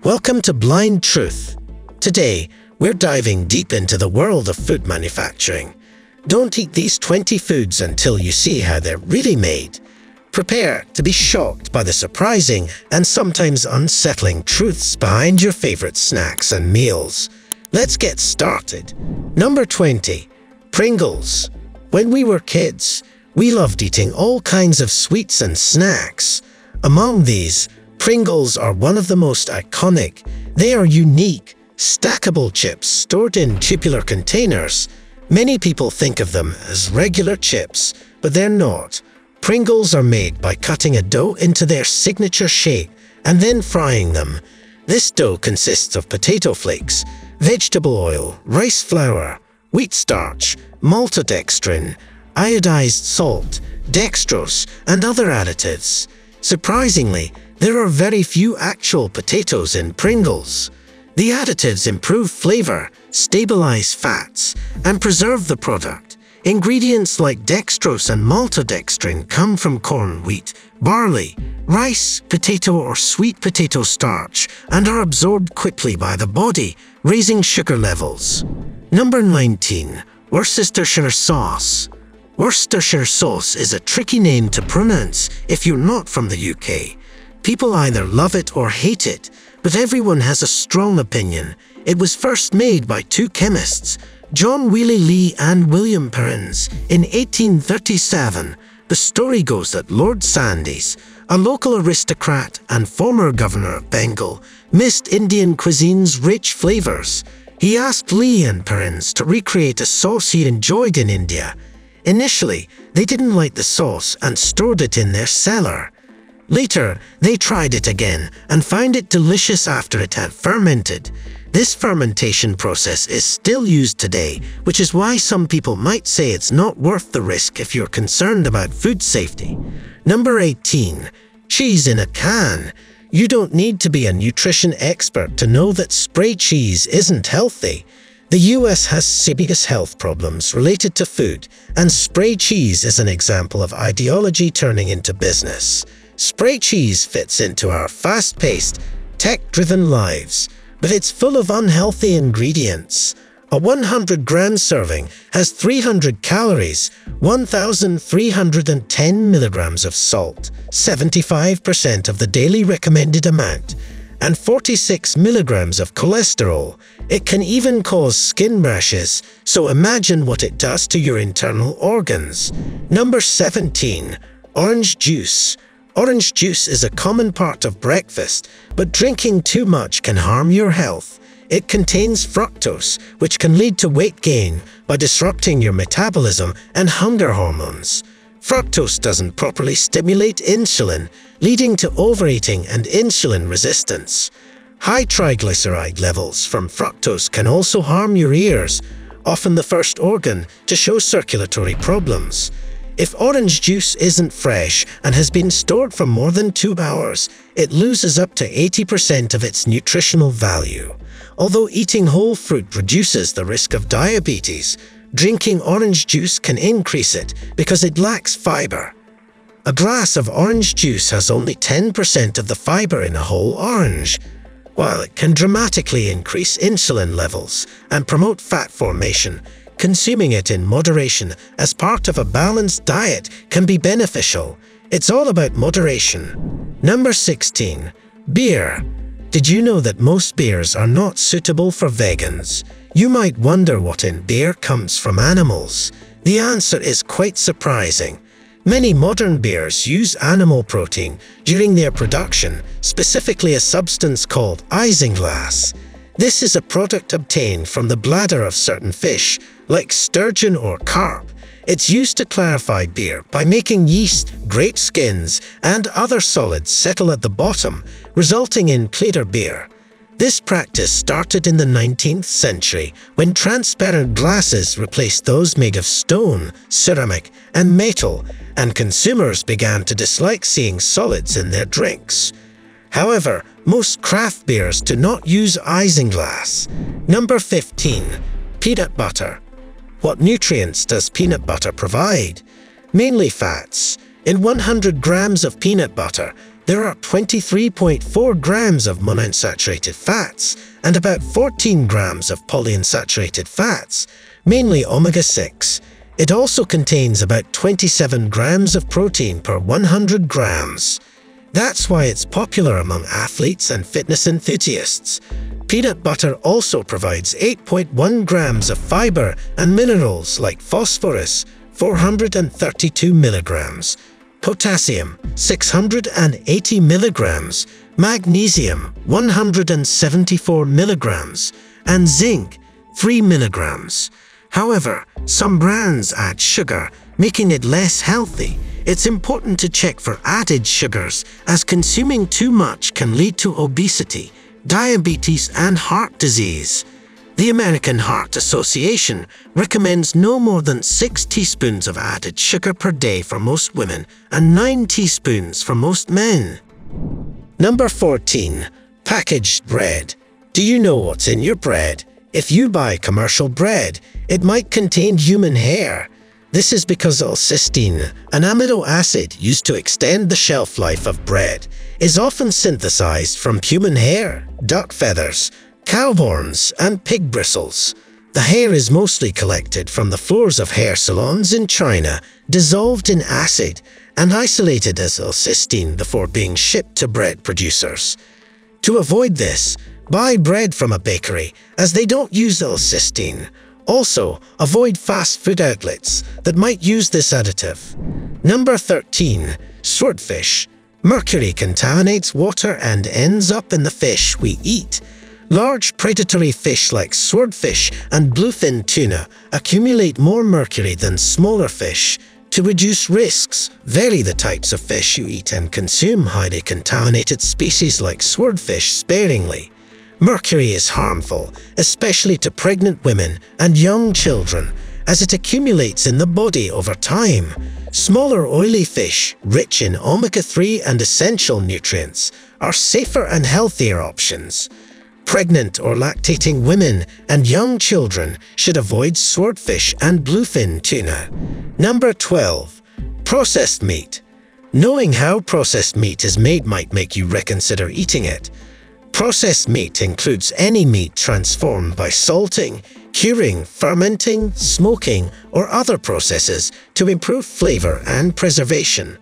Welcome to Blind Truth. Today, we're diving deep into the world of food manufacturing. Don't eat these 20 foods until you see how they're really made. Prepare to be shocked by the surprising and sometimes unsettling truths behind your favorite snacks and meals. Let's get started. Number 20. Pringles. When we were kids, we loved eating all kinds of sweets and snacks. Among these, Pringles are one of the most iconic. They are unique, stackable chips stored in tubular containers. Many people think of them as regular chips, but they're not. Pringles are made by cutting a dough into their signature shape and then frying them. This dough consists of potato flakes, vegetable oil, rice flour, wheat starch, maltodextrin, iodized salt, dextrose, and other additives. Surprisingly, there are very few actual potatoes in Pringles. The additives improve flavor, stabilize fats, and preserve the product. Ingredients like dextrose and maltodextrin come from corn, wheat, barley, rice, potato or sweet potato starch and are absorbed quickly by the body, raising sugar levels. Number 19. Worcestershire sauce. Worcestershire sauce is a tricky name to pronounce if you're not from the UK. People either love it or hate it, but everyone has a strong opinion. It was first made by two chemists, John Wheely Lee and William Perrins, in 1837. The story goes that Lord Sandys, a local aristocrat and former governor of Bengal, missed Indian cuisine's rich flavors. He asked Lee and Perrins to recreate a sauce he enjoyed in India. Initially, they didn't like the sauce and stored it in their cellar. Later, they tried it again and found it delicious after it had fermented. This fermentation process is still used today, which is why some people might say it's not worth the risk if you're concerned about food safety. Number 18. Cheese in a can. You don't need to be a nutrition expert to know that spray cheese isn't healthy. The US has serious health problems related to food, and spray cheese is an example of ideology turning into business. Spray cheese fits into our fast-paced, tech-driven lives, but it's full of unhealthy ingredients. A 100-gram serving has 300 calories, 1,310 milligrams of salt, 75% of the daily recommended amount, and 46 milligrams of cholesterol. It can even cause skin rashes, so imagine what it does to your internal organs. Number 17. Orange juice. Orange juice is a common part of breakfast, but drinking too much can harm your health. It contains fructose, which can lead to weight gain by disrupting your metabolism and hunger hormones. Fructose doesn't properly stimulate insulin, leading to overeating and insulin resistance. High triglyceride levels from fructose can also harm your ears, often the first organ to show circulatory problems. If orange juice isn't fresh and has been stored for more than 2 hours, it loses up to 80% of its nutritional value. Although eating whole fruit reduces the risk of diabetes, drinking orange juice can increase it because it lacks fiber. A glass of orange juice has only 10% of the fiber in a whole orange. While it can dramatically increase insulin levels and promote fat formation, consuming it in moderation as part of a balanced diet can be beneficial. It's all about moderation. Number 16. Beer. Did you know that most beers are not suitable for vegans? You might wonder what in beer comes from animals. The answer is quite surprising. Many modern beers use animal protein during their production, specifically a substance called isinglass. This is a product obtained from the bladder of certain fish, like sturgeon or carp. It's used to clarify beer by making yeast, grape skins, and other solids settle at the bottom, resulting in clearer beer. This practice started in the 19th century when transparent glasses replaced those made of stone, ceramic, and metal, and consumers began to dislike seeing solids in their drinks. However, most craft beers do not use isinglass. Number 15. Peanut butter. What nutrients does peanut butter provide? Mainly fats. In 100 grams of peanut butter, there are 23.4 grams of monounsaturated fats and about 14 grams of polyunsaturated fats, mainly omega-6. It also contains about 27 grams of protein per 100 grams. That's why it's popular among athletes and fitness enthusiasts. Peanut butter also provides 8.1 grams of fiber and minerals like phosphorus, 432 milligrams, potassium, 680 milligrams, magnesium, 174 milligrams, and zinc, 3 milligrams. However, some brands add sugar, making it less healthy. It's important to check for added sugars, as consuming too much can lead to obesity, diabetes, and heart disease. The American Heart Association recommends no more than 6 teaspoons of added sugar per day for most women and 9 teaspoons for most men. Number 14. Packaged bread. Do you know what's in your bread? If you buy commercial bread, it might contain human hair. This is because L-cysteine, an amino acid used to extend the shelf life of bread, is often synthesized from human hair, duck feathers, cow horns, and pig bristles. The hair is mostly collected from the floors of hair salons in China, dissolved in acid, and isolated as L-cysteine before being shipped to bread producers. To avoid this, buy bread from a bakery, as they don't use L-cysteine. Also, avoid fast food outlets that might use this additive. Number 13. Swordfish. Mercury contaminates water and ends up in the fish we eat. Large predatory fish like swordfish and bluefin tuna accumulate more mercury than smaller fish. To reduce risks, vary the types of fish you eat and consume highly contaminated species like swordfish sparingly. Mercury is harmful, especially to pregnant women and young children, as it accumulates in the body over time. Smaller oily fish, rich in omega-3 and essential nutrients, are safer and healthier options. Pregnant or lactating women and young children should avoid swordfish and bluefin tuna. Number 12. Processed meat. Knowing how processed meat is made might make you reconsider eating it. Processed meat includes any meat transformed by salting, curing, fermenting, smoking, or other processes to improve flavor and preservation.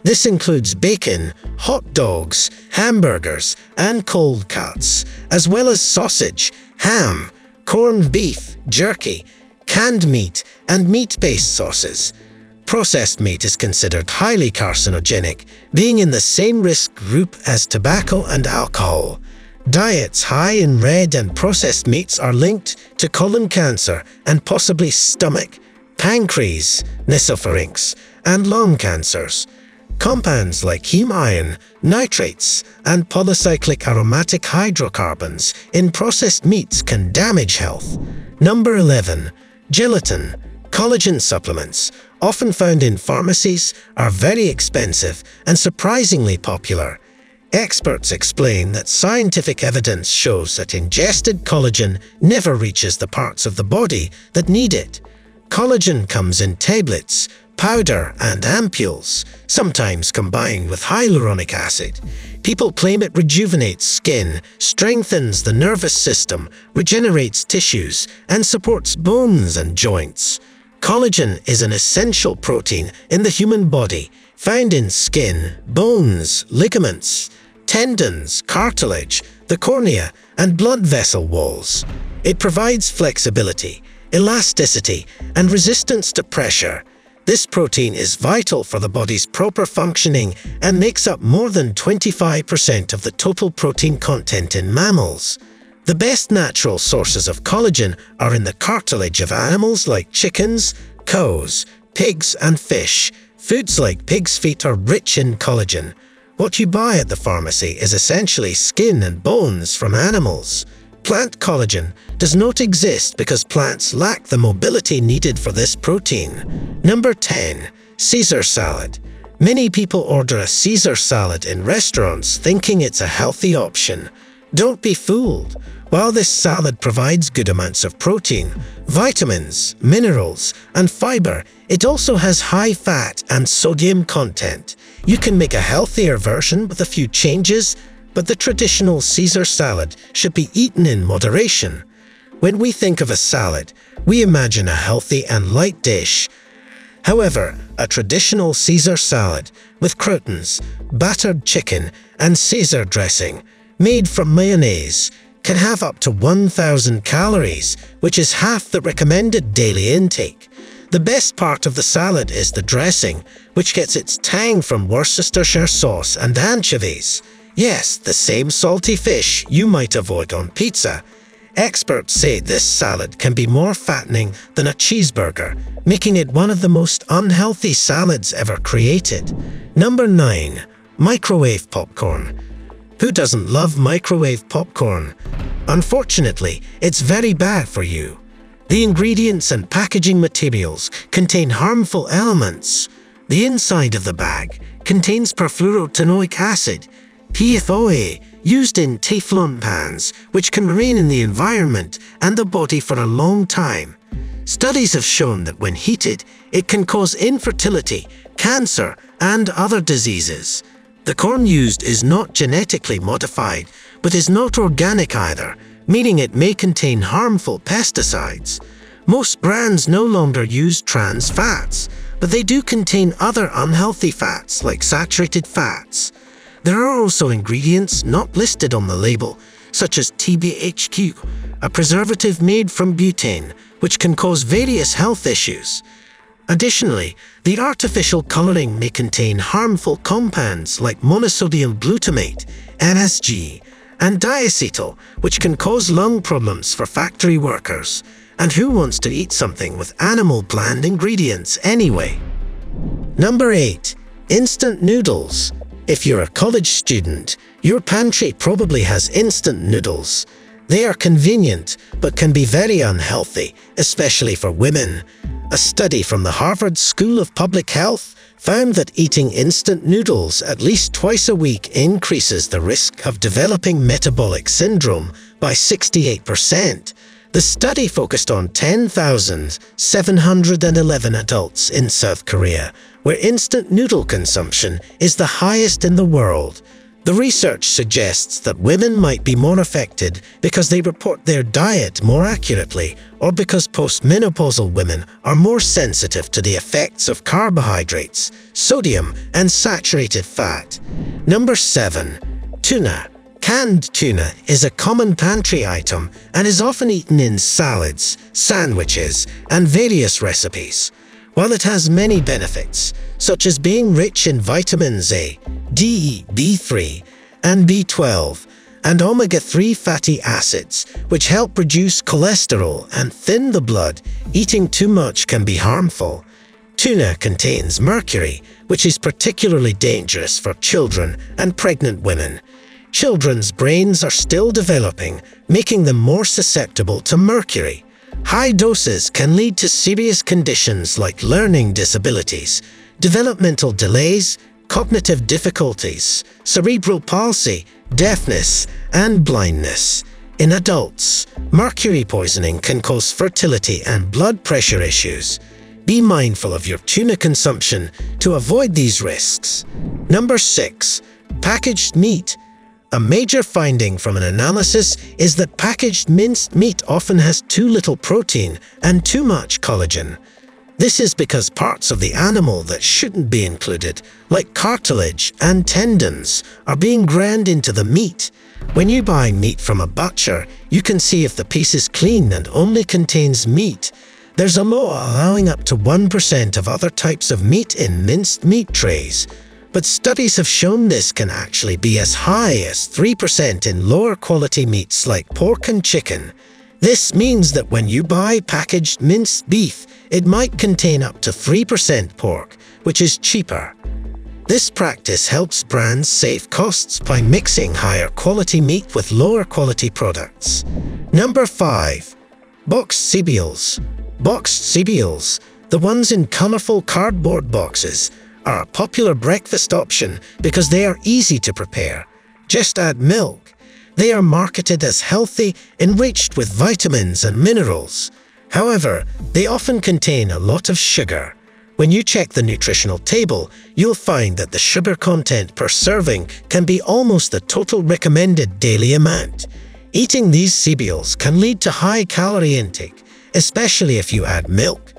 This includes bacon, hot dogs, hamburgers, and cold cuts, as well as sausage, ham, corned beef, jerky, canned meat, and meat-based sauces. Processed meat is considered highly carcinogenic, being in the same risk group as tobacco and alcohol. Diets high in red and processed meats are linked to colon cancer and possibly stomach, pancreas, nasopharynx, and lung cancers. Compounds like heme iron, nitrates, and polycyclic aromatic hydrocarbons in processed meats can damage health. Number 11. Gelatin. Collagen supplements, often found in pharmacies, are very expensive and surprisingly popular. Experts explain that scientific evidence shows that ingested collagen never reaches the parts of the body that need it. Collagen comes in tablets, powder, and ampules, sometimes combined with hyaluronic acid. People claim it rejuvenates skin, strengthens the nervous system, regenerates tissues, and supports bones and joints. Collagen is an essential protein in the human body, found in skin, bones, ligaments, tendons, cartilage, the cornea, and blood vessel walls. It provides flexibility, elasticity, and resistance to pressure. This protein is vital for the body's proper functioning and makes up more than 25% of the total protein content in mammals. The best natural sources of collagen are in the cartilage of animals like chickens, cows, pigs, and fish. Foods like pig's feet are rich in collagen. What you buy at the pharmacy is essentially skin and bones from animals. Plant collagen does not exist because plants lack the mobility needed for this protein. Number 10. Caesar salad. Many people order a Caesar salad in restaurants thinking it's a healthy option. Don't be fooled. While this salad provides good amounts of protein, vitamins, minerals, and fiber, it also has high fat and sodium content. You can make a healthier version with a few changes, but the traditional Caesar salad should be eaten in moderation. When we think of a salad, we imagine a healthy and light dish. However, a traditional Caesar salad with croutons, battered chicken, and Caesar dressing, made from mayonnaise, can have up to 1,000 calories, which is half the recommended daily intake. The best part of the salad is the dressing, which gets its tang from Worcestershire sauce and anchovies. Yes, the same salty fish you might avoid on pizza. Experts say this salad can be more fattening than a cheeseburger, making it one of the most unhealthy salads ever created. Number 9. Microwave popcorn. Who doesn't love microwave popcorn? Unfortunately, it's very bad for you. The ingredients and packaging materials contain harmful elements. The inside of the bag contains perfluorotanoic acid, PFOA, used in Teflon pans, which can remain in the environment and the body for a long time. Studies have shown that when heated, it can cause infertility, cancer, and other diseases. The corn used is not genetically modified, but is not organic either, meaning it may contain harmful pesticides. Most brands no longer use trans fats, but they do contain other unhealthy fats like saturated fats. There are also ingredients not listed on the label, such as TBHQ, a preservative made from butane, which can cause various health issues. Additionally, the artificial coloring may contain harmful compounds like monosodium glutamate, MSG, and diacetyl, which can cause lung problems for factory workers. And who wants to eat something with animal bland ingredients anyway? Number 8. Instant noodles. If you're a college student, your pantry probably has instant noodles. They are convenient, but can be very unhealthy, especially for women. A study from the Harvard School of Public Health found that eating instant noodles at least twice a week increases the risk of developing metabolic syndrome by 68%. The study focused on 10,711 adults in South Korea, where instant noodle consumption is the highest in the world. The research suggests that women might be more affected because they report their diet more accurately, or because postmenopausal women are more sensitive to the effects of carbohydrates, sodium, and saturated fat. Number 7. Tuna. Canned tuna is a common pantry item and is often eaten in salads, sandwiches, and various recipes. While it has many benefits, such as being rich in vitamins A, D, B3, and B12, and omega-3 fatty acids, which help reduce cholesterol and thin the blood, eating too much can be harmful. Tuna contains mercury, which is particularly dangerous for children and pregnant women. Children's brains are still developing, making them more susceptible to mercury. High doses can lead to serious conditions like learning disabilities, developmental delays, cognitive difficulties, cerebral palsy, deafness, and blindness. In adults, mercury poisoning can cause fertility and blood pressure issues. Be mindful of your tuna consumption to avoid these risks. Number 6. Packaged meat. A major finding from an analysis is that packaged minced meat often has too little protein and too much collagen. This is because parts of the animal that shouldn't be included, like cartilage and tendons, are being ground into the meat. When you buy meat from a butcher, you can see if the piece is clean and only contains meat. There's a law allowing up to 1% of other types of meat in minced meat trays. But studies have shown this can actually be as high as 3% in lower quality meats like pork and chicken. This means that when you buy packaged minced beef, it might contain up to 3% pork, which is cheaper. This practice helps brands save costs by mixing higher quality meat with lower quality products. Number 5. Boxebials. Boxebials, the ones in colorful cardboard boxes, are a popular breakfast option because they are easy to prepare. Just add milk. They are marketed as healthy, enriched with vitamins and minerals. However, they often contain a lot of sugar. When you check the nutritional table, you'll find that the sugar content per serving can be almost the total recommended daily amount. Eating these cereals can lead to high calorie intake, especially if you add milk.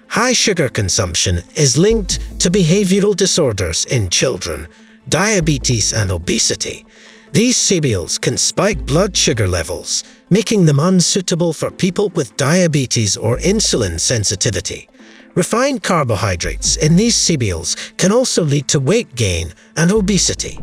High sugar consumption is linked to behavioral disorders in children, diabetes and obesity. These cereals can spike blood sugar levels, making them unsuitable for people with diabetes or insulin sensitivity. Refined carbohydrates in these cereals can also lead to weight gain and obesity.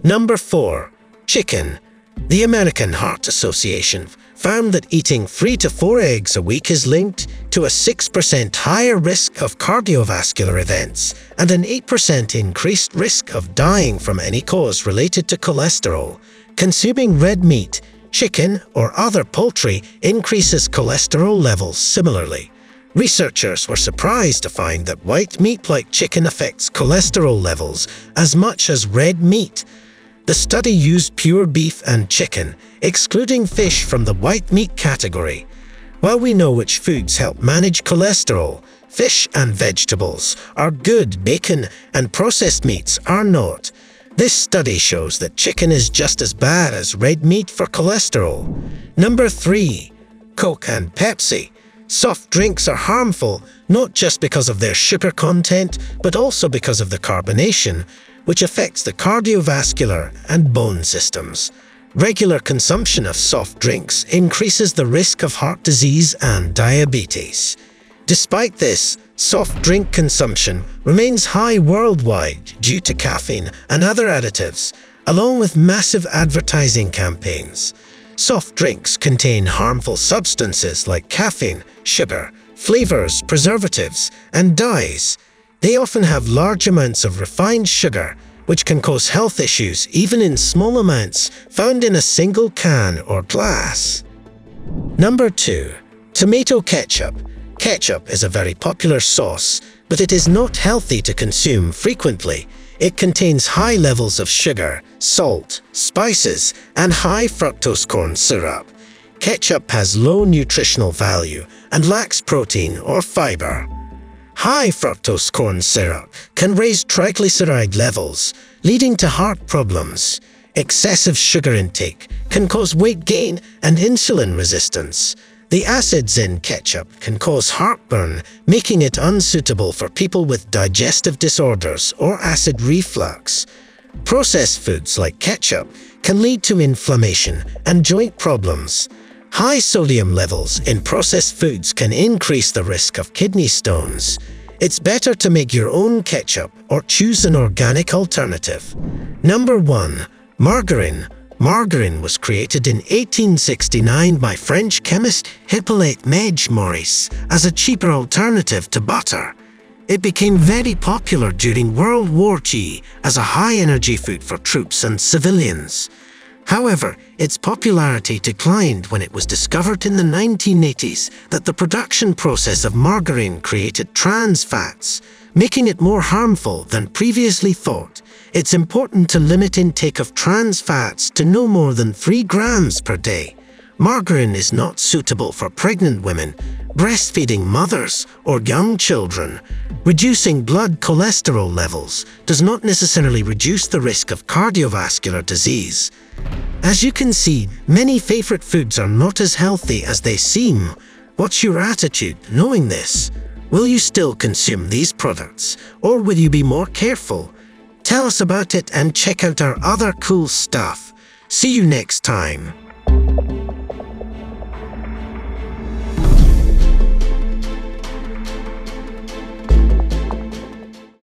Number 4. Chicken. The American Heart Association found that eating 3 to 4 eggs a week is linked to a 6% higher risk of cardiovascular events and an 8% increased risk of dying from any cause related to cholesterol. Consuming red meat, chicken, or other poultry increases cholesterol levels similarly. Researchers were surprised to find that white meat like chicken affects cholesterol levels as much as red meat. The study used pure beef and chicken, excluding fish from the white meat category. While we know which foods help manage cholesterol, fish and vegetables are good, bacon and processed meats are not. This study shows that chicken is just as bad as red meat for cholesterol. Number 3. Coke and Pepsi. Soft drinks are harmful not just because of their sugar content, but also because of the carbonation, which affects the cardiovascular and bone systems. Regular consumption of soft drinks increases the risk of heart disease and diabetes. Despite this, soft drink consumption remains high worldwide due to caffeine and other additives, along with massive advertising campaigns. Soft drinks contain harmful substances like caffeine, sugar, flavors, preservatives, and dyes. They often have large amounts of refined sugar, which can cause health issues even in small amounts found in a single can or glass. Number 2. Tomato ketchup. Ketchup is a very popular sauce, but it is not healthy to consume frequently. It contains high levels of sugar, salt, spices, and high fructose corn syrup. Ketchup has low nutritional value and lacks protein or fiber. High fructose corn syrup can raise triglyceride levels, leading to heart problems. Excessive sugar intake can cause weight gain and insulin resistance. The acids in ketchup can cause heartburn, making it unsuitable for people with digestive disorders or acid reflux. Processed foods like ketchup can lead to inflammation and joint problems. High sodium levels in processed foods can increase the risk of kidney stones. It's better to make your own ketchup or choose an organic alternative. Number 1. Margarine. Margarine was created in 1869 by French chemist Hippolyte Maurice as a cheaper alternative to butter. It became very popular during World War II as a high-energy food for troops and civilians. However, its popularity declined when it was discovered in the 1980s that the production process of margarine created trans fats, making it more harmful than previously thought. It's important to limit intake of trans fats to no more than 3 grams per day. Margarine is not suitable for pregnant women, breastfeeding mothers, or young children. Reducing blood cholesterol levels does not necessarily reduce the risk of cardiovascular disease. As you can see, many favorite foods are not as healthy as they seem. What's your attitude knowing this? Will you still consume these products, or will you be more careful? Tell us about it and check out our other cool stuff. See you next time.